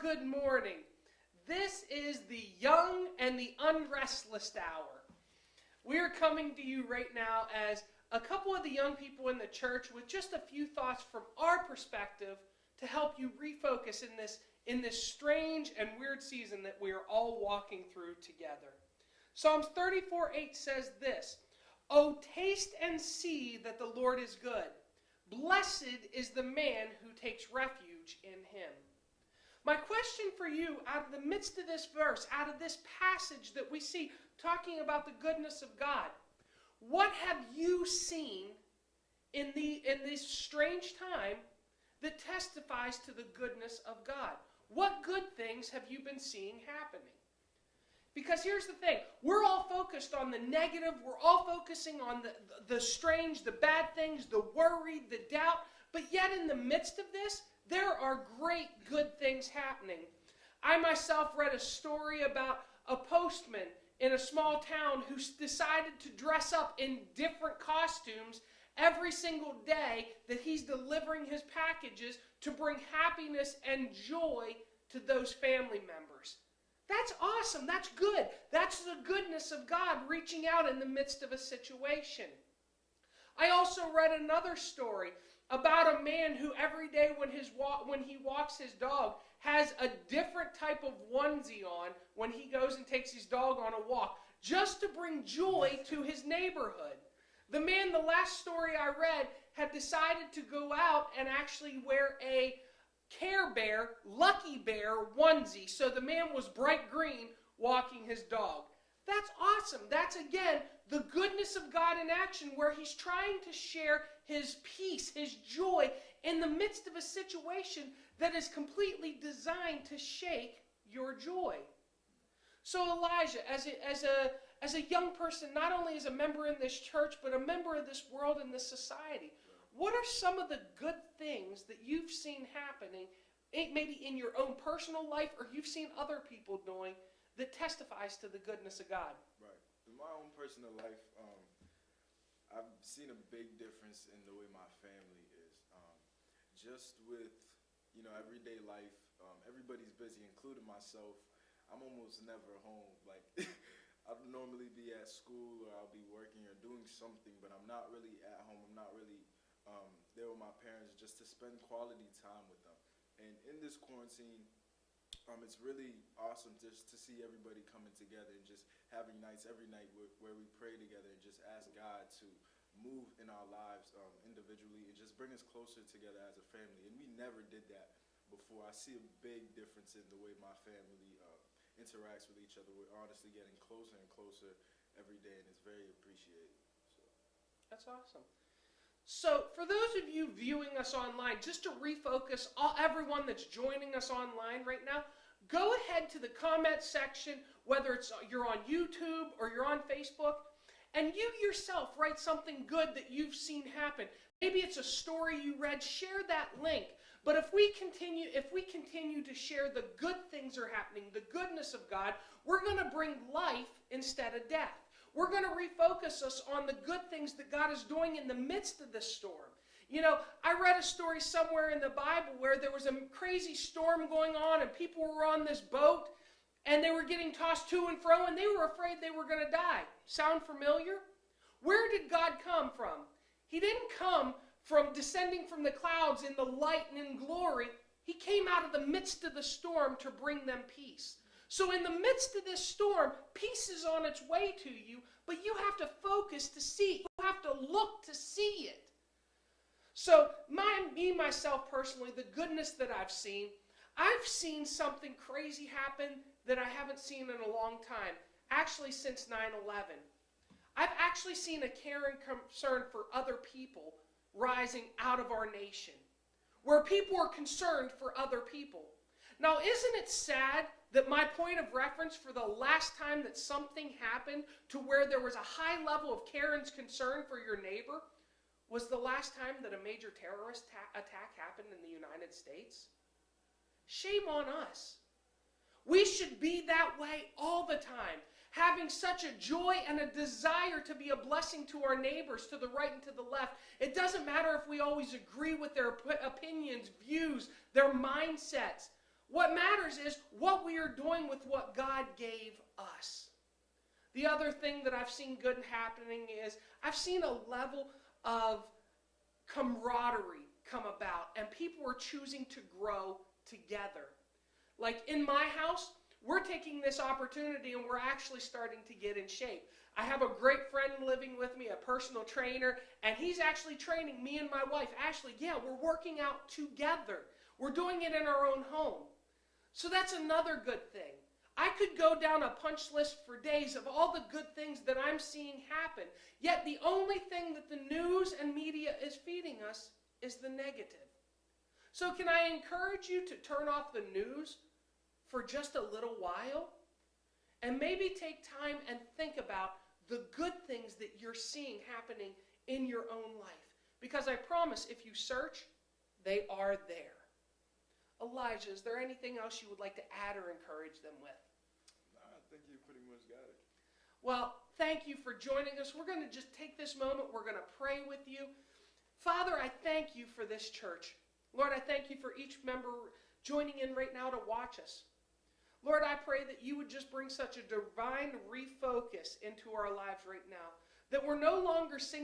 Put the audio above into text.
good morning. This is the young and the unrestless hour. We are coming to you right now as a couple of the young people in the church with just a few thoughts from our perspective to help you refocus in this strange and weird season that we are all walking through together. Psalms 34:8 says this, "Oh, taste and see that the Lord is good. Blessed is the man who takes refuge in him." My question for you, out of the midst of this verse, out of this passage that we see talking about the goodness of God, what have you seen in this strange time that testifies to the goodness of God? What good things have you been seeing happening? Because here's the thing, we're all focused on the negative, we're all focusing on the strange, the bad things, the worry, the doubt, but yet in the midst of this, there are great good things happening. I myself read a story about a postman in a small town who decided to dress up in different costumes every single day that he's delivering his packages to bring happiness and joy to those family members. That's awesome. That's good. That's the goodness of God reaching out in the midst of a situation. I also read another story about a man who every day when he walks his dog has a different type of onesie on when he goes and takes his dog on a walk, just to bring joy to his neighborhood. The man, the last story I read, had decided to go out and actually wear a Care Bear, Lucky Bear onesie. So the man was bright green walking his dog. That's awesome. That's, again, the goodness of God in action, where he's trying to share his peace, his joy, in the midst of a situation that is completely designed to shake your joy. So Elijah, as a young person, not only as a member in this church, but a member of this world and this society, what are some of the good things that you've seen happening, maybe in your own personal life, or you've seen other people doing, that testifies to the goodness of God? Right. In my own personal life, I've seen a big difference in the way my family is. Just with, everyday life, everybody's busy, including myself. I'm almost never home. Like, I'll normally be at school or I'll be working or doing something, but I'm not really at home. I'm not really there with my parents just to spend quality time with them. And in this quarantine, it's really awesome just to see everybody coming together and just having nights every night where we pray together and just ask God to move in our lives individually and just bring us closer together as a family. And we never did that before. I see a big difference in the way my family interacts with each other. We're honestly getting closer and closer every day, and it's very appreciated. That's awesome. So for those of you viewing us online, just to refocus everyone that's joining us online right now, go ahead to the comment section, whether you're on YouTube or you're on Facebook, and you yourself write something good that you've seen happen. Maybe it's a story you read, share that link. But if we continue to share the good things that are happening, the goodness of God, we're going to bring life instead of death. We're going to refocus us on the good things that God is doing in the midst of this storm. I read a story somewhere in the Bible where there was a crazy storm going on and people were on this boat and they were getting tossed to and fro and they were afraid they were going to die. Sound familiar? Where did God come from? He didn't come from descending from the clouds in the light and in glory. He came out of the midst of the storm to bring them peace. So in the midst of this storm, peace is on its way to you, but you have to focus to see. You have to look to see it. So myself personally, the goodness that I've seen something crazy happen that I haven't seen in a long time, actually since 9/11. I've actually seen a care and concern for other people rising out of our nation, where people are concerned for other people. Now, isn't it sad that my point of reference for the last time that something happened to where there was a high level of care and concern for your neighbor was the last time that a major terrorist attack happened in the United States? Shame on us. We should be that way all the time, having such a joy and a desire to be a blessing to our neighbors to the right and to the left. It doesn't matter if we always agree with their opinions, views, their mindsets. What matters is what we are doing with what God gave us. The other thing that I've seen good happening is I've seen a level of camaraderie come about, and people are choosing to grow together. Like in my house, we're taking this opportunity and we're actually starting to get in shape. I have a great friend living with me, a personal trainer, and he's actually training me and my wife. Ashley, yeah, we're working out together. We're doing it in our own home. So that's another good thing. I could go down a punch list for days of all the good things that I'm seeing happen. Yet the only thing that the news and media is feeding us is the negative. So can I encourage you to turn off the news for just a little while? And maybe take time and think about the good things that you're seeing happening in your own life. Because I promise, if you search, they are there. Elijah, is there anything else you would like to add or encourage them with? No, I think you pretty much got it. Well, thank you for joining us. We're going to just take this moment. We're going to pray with you. Father, I thank you for this church. Lord, I thank you for each member joining in right now to watch us. Lord, I pray that you would just bring such a divine refocus into our lives right now, that we're no longer singing